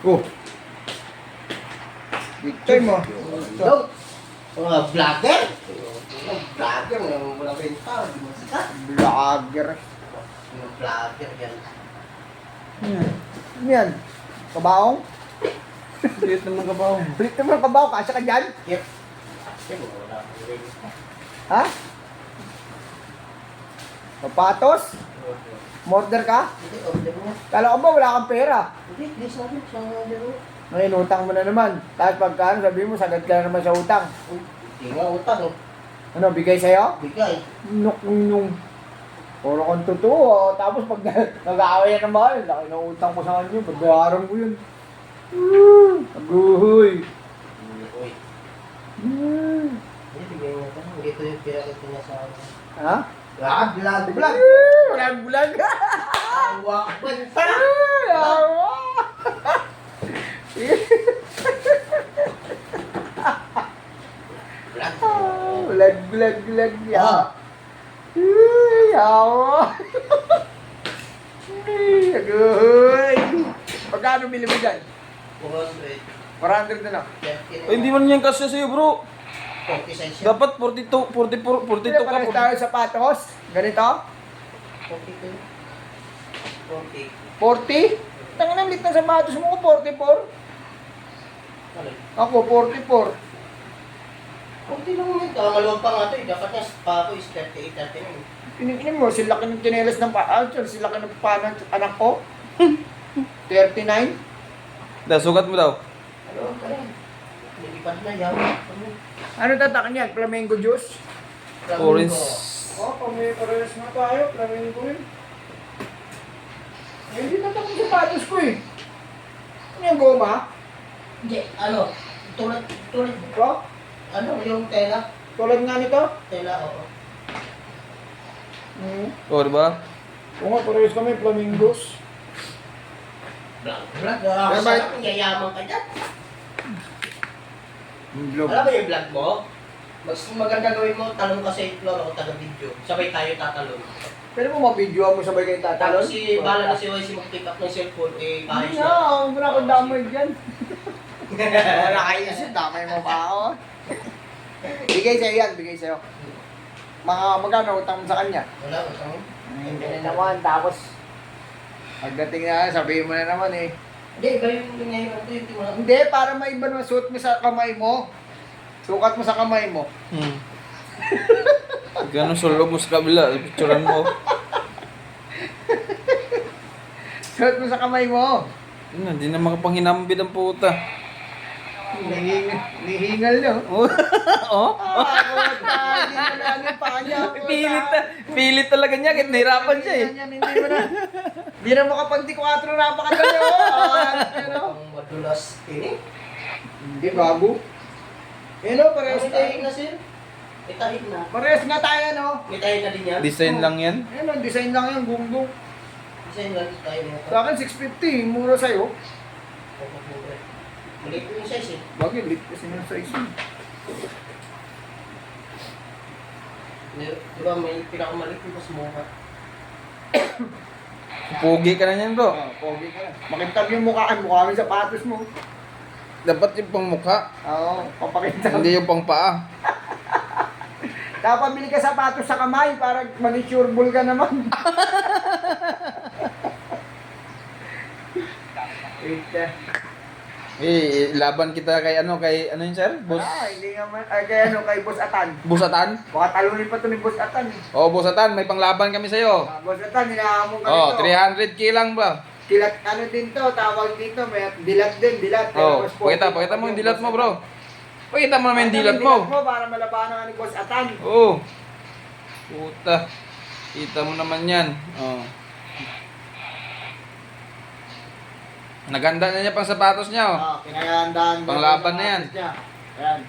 Oh. Picture mo. Hello? Mga vlogger? Mga vlogger, walang benta, di mo sikat. Vlogger. Mga vlogger yan. Yan. Ano yan? Kabaong? Liit naman kabaw. Balik naman kabaong. Kasya ka dyan? Yep. Siyempre, wala akong benta. Ha? Papatos? Murder ka? Hindi, order mo. Kala ko ba wala kang pera? Hindi, please natin, sa laro. Ngayon, utang mo na naman. Tapos pagkaan, sabi mo, sagad ka na naman sa utang. Hindi nga utang eh. Ano, bigay sa'yo? Bigay. Nung. Puro kang totoo. Tapos pag nag-aaway na naman, laki na utang ko sa kanya, babayaran ko yun. Aguhoy. Uy. Hindi, bigay niya ito. Hindi ito yung pinakita niya sa akin. Ha? Vlog. Walang bulag. Awak banta! Vlog. Bulag. Ah. Yawa. Aguhoy. Pagkano bili mo dyan? 400. 400 na lang. Ay, hindi man yan kasya sa'yo, bro. 40 size yan. Dapat 42, 44, 42 ka. Pares tayo sapatos. Ganito? 42. 40. 40? Tangin ang lit na sapatos mo ko, 44. Ano? Ako, 44. 40 lang yun. Maluwag pa nga ito eh. Dapat niya pa ako is 38, 39. Inin mo, sila ka ng tinelas ng paa. Sila ka ng paa ng anak ko. 39. Da, sugat mo daw. Ano ka yan? Nilipad na yan. Ano tatakan yan? Flamingo juice? Orange. Oh, may parehas na tayo. Flamingo yun. Hindi tatak yung sapatos ko eh. Ano yung goma? Hindi, ano? Tulad, Ito? ano yung tela? Tulad nga nito? Tela, oo. O, diba? Oo nga, parehas kami. Flamingos. Vlog. Kaya ba- Sarap, yayaman ka dyan. Vlog. Alam mo yung vlog mo? Mas maganda gawin mo, talong ka sa floor o taga-video. Sabay tayo tatalon. Pwede mo ma-videoan mo sabay kayo tatalon? Tapos si Bala na si YC mag-pick up ng cellphone, eh, Hindi kahit na, huwag mo na akong damay dyan. Wala kayo kasi, damay mo pa ako. Bigay sa'yo yan, bigay sa'yo. Mga magkano utang mo sa kanya? Wala, utang. Hindi na naman, tapos pagdating na, sabihin mo na naman eh. Hindi, iba yung ngayon ito yung tingnan. Hindi, para maiba naman suot mo sa kamay mo. Sukat mo sa kamay mo. Gano'n solo mo sa kabila. Picturean mo. Suot mo sa kamay mo. Hindi na makapanghinambid ang puta. Nihingal nyo. Oh? Hindi mo na ano yung paa niya. Pilit talaga niya. Kahit nahirapan siya eh. Hindi na makapag-4 na pa ka Ang madulas ini. Hindi, bago. Ano, parehas May tayo. tahid na sir. May tahid na. Parehas nga tayo, no? May tahid na din yan. Design lang yan. Ano, design lang yung gunggong. Design lang tayo na ito. Sa akin, 650. Mura sa'yo. Maliit yung size eh. Bagay, lit kasi ng size yun. Di ba may pinakamaliit yung mas mura. Pogi ka na yan, bro. Pogi ka. Makintab yung mukha. Mukha yung sapatos mo. Dapat yung pang mukha. Oo, papakintab. Hindi yung pang paa. Dapat bili ka sapatos sa kamay para manicurable ka naman. Wait, Laban kita kay ano yun, sir? Boss hindi naman. Ay, kaya ano, kay Boss Atan. Busatan? Baka talunin pa ito ni Boss Atan. Oh, Busatan, may panglaban kami sa'yo. Boss Atan, hinahamon ka Oh, nito. 300k lang ba? Dilat, ano din to, tawag dito, may dilat din, dilat. Oh, Mas pogi pakita mo yung dilat mo, bro. Pakita mo naman yung Ano dilat yung mo. para malabanan ka ni Boss Atan. Oh. Puta. Kita mo naman yan. Oh. Naganda na niya pang sapatos niya, oh. Pinagandaan. Panglaban na yan. Yan.